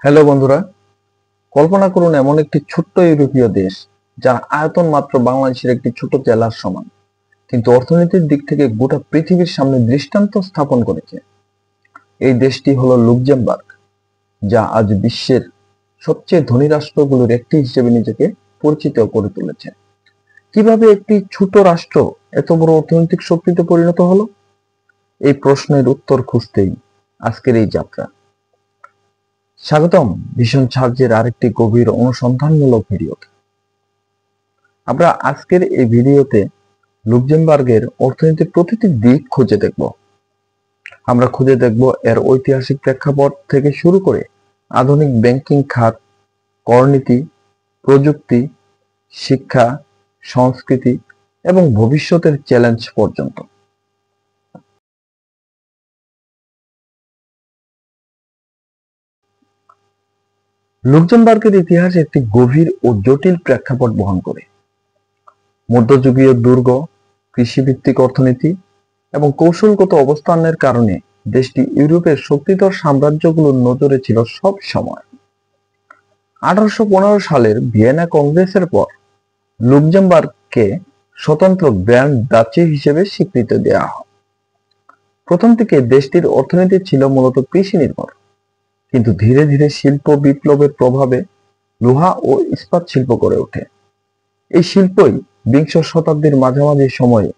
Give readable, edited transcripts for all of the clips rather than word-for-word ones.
Hello বন্ধুরা, কল্পনা করুন এমন একটি ছোট্ট ইউরোপীয় দেশ যার আয়তন মাত্র বাংলাদেশের একটি ছোট জেলার সমান, কিন্তু অর্থনীতির দিক থেকে গোটা পৃথিবীর সামনে দৃষ্টান্ত স্থাপন করেছে। এই দেশটি হলো লুক্সেমবার্গ, যা আজ বিশ্বের সবচেয়ে ধনী রাষ্ট্রগুলোর একটি হিসেবে নিজেকে পরিচিত করে তুলেছে। কিভাবে একটি ছোট রাষ্ট্র এত বড় অর্থনৈতিক শক্তিতে পরিণত হলো? এই প্রশ্নের উত্তর খুঁজতেই আজকের এই যাত্রা। স্বাগতম ভীষণ সাহায্যের আরেকটি গভীর অনুসন্ধানমূলক ভিডিওতে। আমরা আজকের এই ভিডিওতে লুক্সেমবার্গের অর্থনীতির প্রতিটি দিক খুঁজে দেখব। আমরা খুঁজে দেখব এর ঐতিহাসিক প্রেক্ষাপট থেকে শুরু করে আধুনিক ব্যাংকিং খাত, করনীতি, প্রযুক্তি, শিক্ষা, সংস্কৃতি এবং ভবিষ্যতের চ্যালেঞ্জ পর্যন্ত। লুক্সেমবার্গের ইতিহাস একটি গভীর ও জটিল প্রেক্ষাপট বহন করে। মধ্যযুগীয় দুর্গ, কৃষিভিত্তিক অর্থনীতি এবং কৌশলগত অবস্থানের কারণে দেশটি ইউরোপের শক্তিধর সাম্রাজ্যগুলোর নজরে ছিল সব সময়। 1815 সালের ভিয়েনা কংগ্রেসের পর লুক্সেমবার্গকে স্বতন্ত্র গ্র্যান্ড ডাচি হিসেবে স্বীকৃতি দেওয়া হয়। প্রথম দিকে দেশটির অর্থনীতি ছিল মূলত কৃষি নির্ভর, কিন্তু ধীরে ধীরে শিল্প বিপ্লবের প্রভাবে লোহা ও ইস্পাত শিল্প গড়ে ওঠে। এই শিল্পই বিংশ শতাব্দীর মাঝামাঝি সময়ে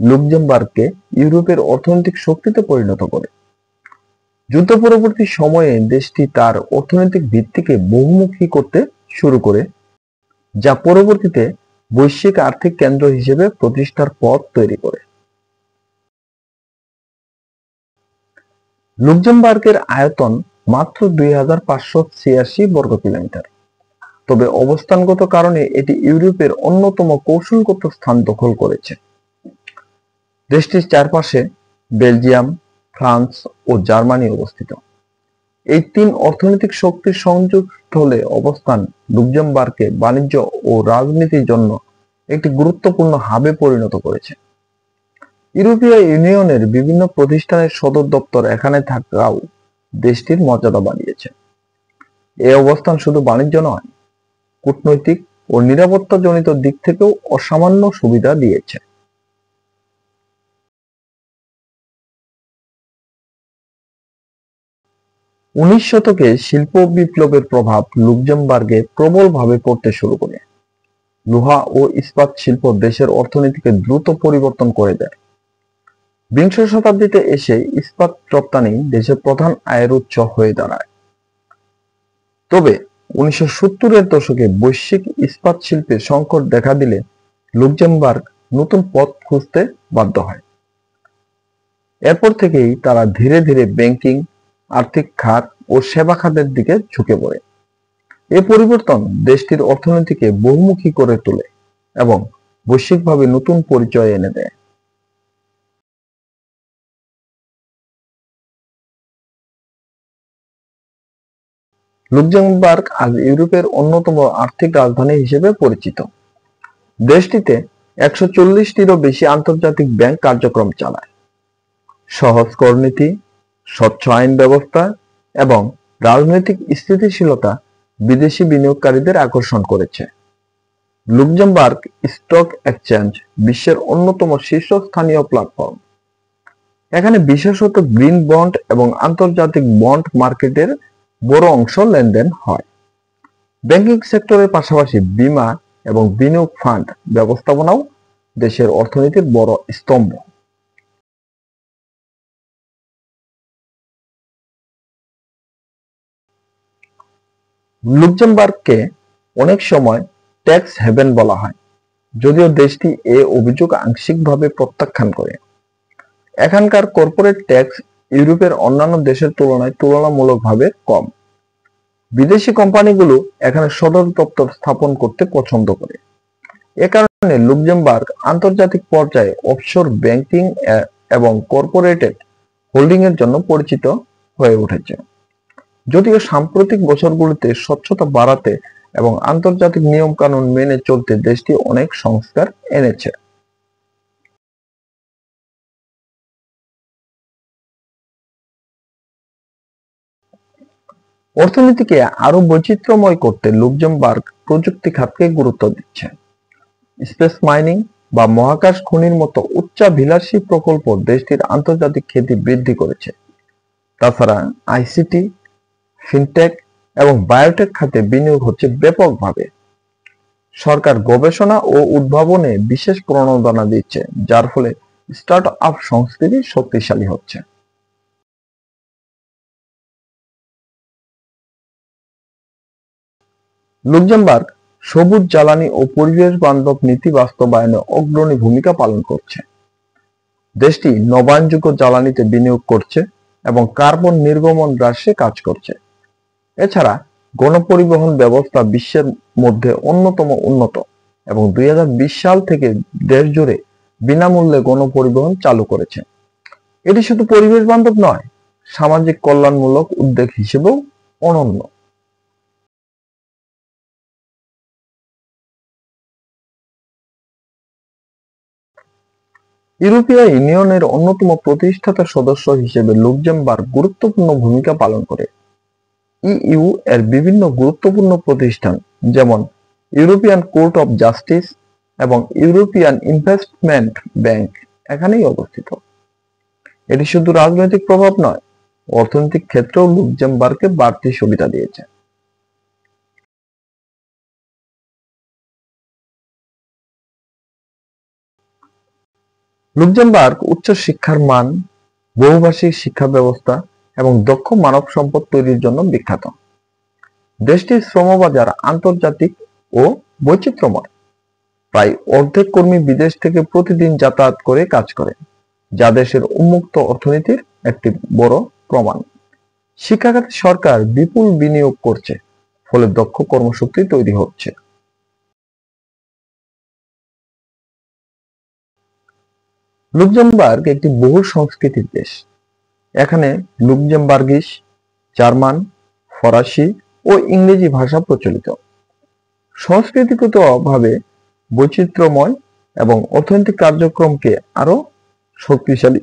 লুক্সেমবার্গকে ইউরোপের অর্থনৈতিক শক্তিতে পরিণত করে। যুদ্ধ পরবর্তী সময়ে দেশটি তার অর্থনৈতিক ভিত্তিকে বহুমুখী করতে শুরু করে, যা পরবর্তীতে বৈশ্বিক আর্থিক কেন্দ্র হিসেবে প্রতিষ্ঠার পথ তৈরি করে। লুক্সেমবার্গের আয়তন মাত্র 2586 বর্গ কিলোমিটার, তবে অবস্থানগত কারণে এটি ইউরোপের অন্যতম কৌশলগত স্থান দখল করেছে। দেশটির চারপাশে বেলজিয়াম, ফ্রান্স ও জার্মানি অবস্থিত। এই তিন অর্থনৈতিক শক্তির সংযোগস্থলে অবস্থান লুক্সেমবার্গকে বাণিজ্য ও রাজনীতির জন্য একটি গুরুত্বপূর্ণ হাবে পরিণত করেছে। ইউরোপীয় ইউনিয়নের বিভিন্ন প্রতিষ্ঠানের সদর দপ্তর এখানে থাকাও দেশটির মর্যাদা বাড়িয়েছে। এই অবস্থান শুধু বাণিজ্য নয়, কূটনৈতিক ও নিরাপত্তাজনিত দিক থেকেও অসামান্য সুবিধা দিয়েছে। 19 শতকে শিল্প বিপ্লবের প্রভাব লুক্সেমবার্গে প্রবলভাবে পড়তে শুরু করে। লোহা ও ইস্পাত শিল্প দেশের অর্থনীতিকে দ্রুত পরিবর্তন করে দেয়। বিংশ শতাব্দীতে এসে ইস্পাত রপ্তানি দেশের প্রধান আয়ের উৎস হয়ে দাঁড়ায়। তবে 1970-এর দশকে বৈশ্বিক ইস্পাত শিল্পে সংকট দেখা দিলে লুক্সেমবার্গ নতুন পথ খুঁজতে বাধ্য হয়। এরপর থেকেই তারা ধীরে ধীরে ব্যাংকিং, আর্থিক খাত ও সেবা খাতের দিকে ঝুঁকে পড়ে। এ পরিবর্তন দেশটির অর্থনীতিকে বহুমুখী করে তোলে এবং বৈশ্বিকভাবে নতুন পরিচয় এনে দেয়। লুক্সেমবার্গ আজ ইউরোপের অন্যতম আর্থিক রাজধানী হিসেবে পরিচিত। দেশটিতে 140-টিরও বেশি আন্তর্জাতিক ব্যাংক কার্যক্রম চালায়। সহজ করনীতি, স্বচ্ছ আইন ব্যবস্থা এবং রাজনৈতিক স্থিতিশীলতা বিদেশি বিনিয়োগকারীদের আকর্ষণ করেছে। লুক্সেমবার্গ স্টক এক্সচেঞ্জ বিশ্বের অন্যতম শীর্ষস্থানীয় প্ল্যাটফর্ম। এখানে বিশেষত গ্রিন বন্ড এবং আন্তর্জাতিক বন্ড মার্কেটের বড় অংশ লেনদেন হয়। ব্যাংকিং সেক্টরের পাশাপাশি বীমা এবং বিনিয়োগ ফান্ড ব্যবস্থাপনাও দেশের অর্থনীতির বড় স্তম্ভ। লুক্সেমবার্গকে অনেক সময় ট্যাক্স হেভেন বলা হয়, যদিও দেশটি এ অভিযোগ আংশিকভাবে প্রত্যাখ্যান করে। এখানকার কর্পোরেট ট্যাক্স ইউরোপের অন্যান্য দেশের তুলনায় তুলনামূলকভাবে কম। বিদেশি কোম্পানিগুলো এখানে সদর দপ্তর স্থাপন করতে পছন্দ করে। এ কারণে লুক্সেমবার্গ আন্তর্জাতিক পর্যায়ে অফশোর ব্যাংকিং এবং কর্পোরেটেড হোল্ডিং এর জন্য পরিচিত হয়ে উঠেছে। যদিও সাম্প্রতিক বছরগুলোতে স্বচ্ছতা বাড়াতে এবং আন্তর্জাতিক নিয়ম কানুন মেনে চলতে দেশটি অনেক সংস্কার এনেছে। অর্থনীতিকে আরো বৈচিত্র্যময় করতে লুক্সেমবার্গ প্রযুক্তি খাতকে গুরুত্ব দিচ্ছে। স্পেস মাইনিং বা মহাকাশ খনির মতো উচ্চাভিলাষী প্রকল্প দেশটির আন্তর্জাতিক খ্যাতি বৃদ্ধি করেছে। তাছাড়া আইসিটি, ফিনটেক এবং বায়োটেক খাতে বিনিয়োগ হচ্ছে ব্যাপকভাবে। সরকার গবেষণা ও উদ্ভাবনে বিশেষ প্রণোদনা দিচ্ছে, যার ফলে স্টার্ট আপ সংস্কৃতি শক্তিশালী হচ্ছে। লুক্সেমবার্গ সবুজ জ্বালানি ও পরিবেশ বান্ধব নীতি বাস্তবায়নে অগ্রণী ভূমিকা পালন করছে। দেশটি নবায়নযোগ্য জ্বালানিতে বিনিয়োগ করছে এবং কার্বন নির্গমন হ্রাসে কাজ করছে। এছাড়া গণপরিবহন ব্যবস্থা বিশ্বের মধ্যে অন্যতম উন্নত এবং 2020 সাল থেকে দেশ জুড়ে বিনামূল্যে গণপরিবহন চালু করেছে। এটি শুধু পরিবেশ বান্ধব নয়, সামাজিক কল্যাণমূলক উদ্যোগ হিসেবেও অনন্য। ইউরোপীয় ইউনিয়নের অন্যতম প্রতিষ্ঠাতা সদস্য হিসেবে লুক্সেমবার্গ গুরুত্বপূর্ণ ভূমিকা পালন করে। ইইউ এর বিভিন্ন গুরুত্বপূর্ণ প্রতিষ্ঠান যেমন ইউরোপিয়ান কোর্ট অফ জাস্টিস এবং ইউরোপিয়ান ইনভেস্টমেন্ট ব্যাংক এখানেই অবস্থিত। এটি শুধু রাজনৈতিক প্রভাব নয়, অর্থনৈতিক ক্ষেত্রেও লুক্সেমবার্গকে বাড়তি সুবিধা দিয়েছে। লুক্সেমবার্গ উচ্চ শিক্ষার মান, বহুভাষিক শিক্ষা ব্যবস্থা এবং দক্ষ মানব সম্পদ তৈরির জন্য বিখ্যাত। দেশটির শ্রমবাজার আন্তর্জাতিক ও বৈচিত্র্যময়। প্রায় অর্ধেক কর্মী বিদেশ থেকে প্রতিদিন যাতায়াত করে কাজ করে, যা দেশের উন্মুক্ত অর্থনীতির একটি বড় প্রমাণ। শিক্ষা খাতে সরকার বিপুল বিনিয়োগ করছে, ফলে দক্ষ কর্মশক্তি তৈরি হচ্ছে। লুক্সেমবার্গ একটি বহু সংস্কৃতির দেশ। এখানে লুক্সেমবার্গিশ, জার্মান, ফরাসি ও ইংরেজি ভাষা প্রচলিত। সংস্কৃতিগতভাবে বৈচিত্র্যময় এবং অর্থনৈতিক কার্যক্রমকে আরো শক্তিশালী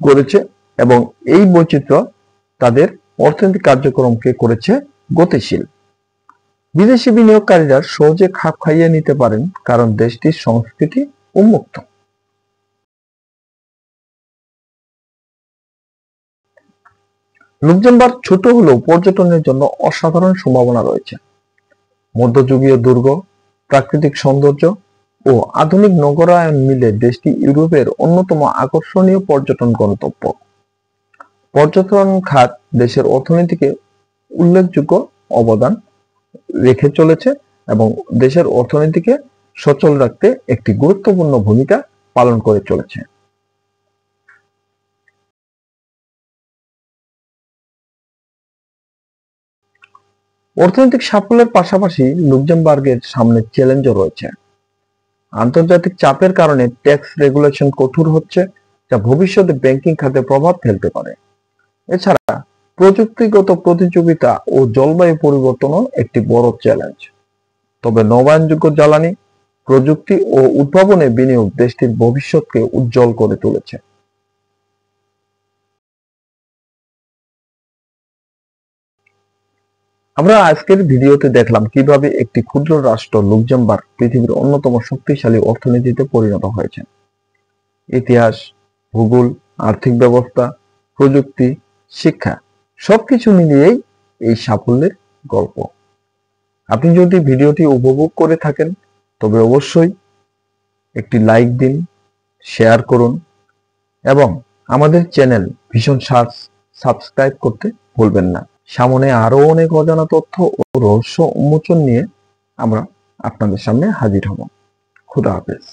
করেছে এবং এই বৈচিত্র্য তাদের অর্থনৈতিক কার্যক্রমকে করেছে গতিশীল। বিদেশি বিনিয়োগকারীরা সহজে খাপ খাইয়ে নিতে পারেন কারণ দেশটির সংস্কৃতি উন্মুক্ত। লুক্সেমবার্গ ছোট হলেও পর্যটনের জন্য অসাধারণ সম্ভাবনা রয়েছে। মধ্যযুগীয় দুর্গ, প্রাকৃতিক সৌন্দর্য ও আধুনিক নগরায়ন মিলে দেশটি ইউরোপের অন্যতম আকর্ষণীয় পর্যটন গন্তব্য। পর্যটন খাত দেশের অর্থনীতিকে উল্লেখযোগ্য অবদান রেখে চলেছে এবং দেশের অর্থনীতিকে সচল রাখতে একটি গুরুত্বপূর্ণ ভূমিকা পালন করে চলেছে। অর্থনৈতিক সাফল্যের পাশাপাশি লুক্সেমবার্গের সামনে চ্যালেঞ্জও রয়েছে। আন্তর্জাতিক চাপের কারণে ট্যাক্স রেগুলেশন কঠোর হচ্ছে, যা ভবিষ্যতে ব্যাংকিং খাতে প্রভাব ফেলতে পারে। এছাড়া প্রযুক্তিগত প্রতিযোগিতা ও জলবায়ু পরিবর্তনও একটি বড় চ্যালেঞ্জ। তবে নবায়নযোগ্য জ্বালানি, প্রযুক্তি ও উদ্ভাবনে বিনিয়োগ দেশটির ভবিষ্যৎকে উজ্জ্বল করে তুলেছে। আমরা আজকের ভিডিওতে দেখলাম কিভাবে একটি ক্ষুদ্র রাষ্ট্র লুক্সেমবার্গ পৃথিবীর অন্যতম শক্তিশালী অর্থনীতিতে পরিণত হয়েছে। ইতিহাস, ভূগোল, আর্থিক ব্যবস্থা, প্রযুক্তি, শিক্ষা সবকিছু মিলিয়েই এই সাফল্যের গল্প। আপনি যদি ভিডিওটি উপভোগ করে থাকেন তবে অবশ্যই একটি লাইক দিন, শেয়ার করুন এবং আমাদের চ্যানেল ভিশন সার্চ সাবস্ক্রাইব করতে ভুলবেন না। সামনে আরো অনেক অজানা তথ্য ও রহস্য উন্মোচন নিয়ে আমরা আপনাদের সামনে হাজির হব। খুদা হাফেজ।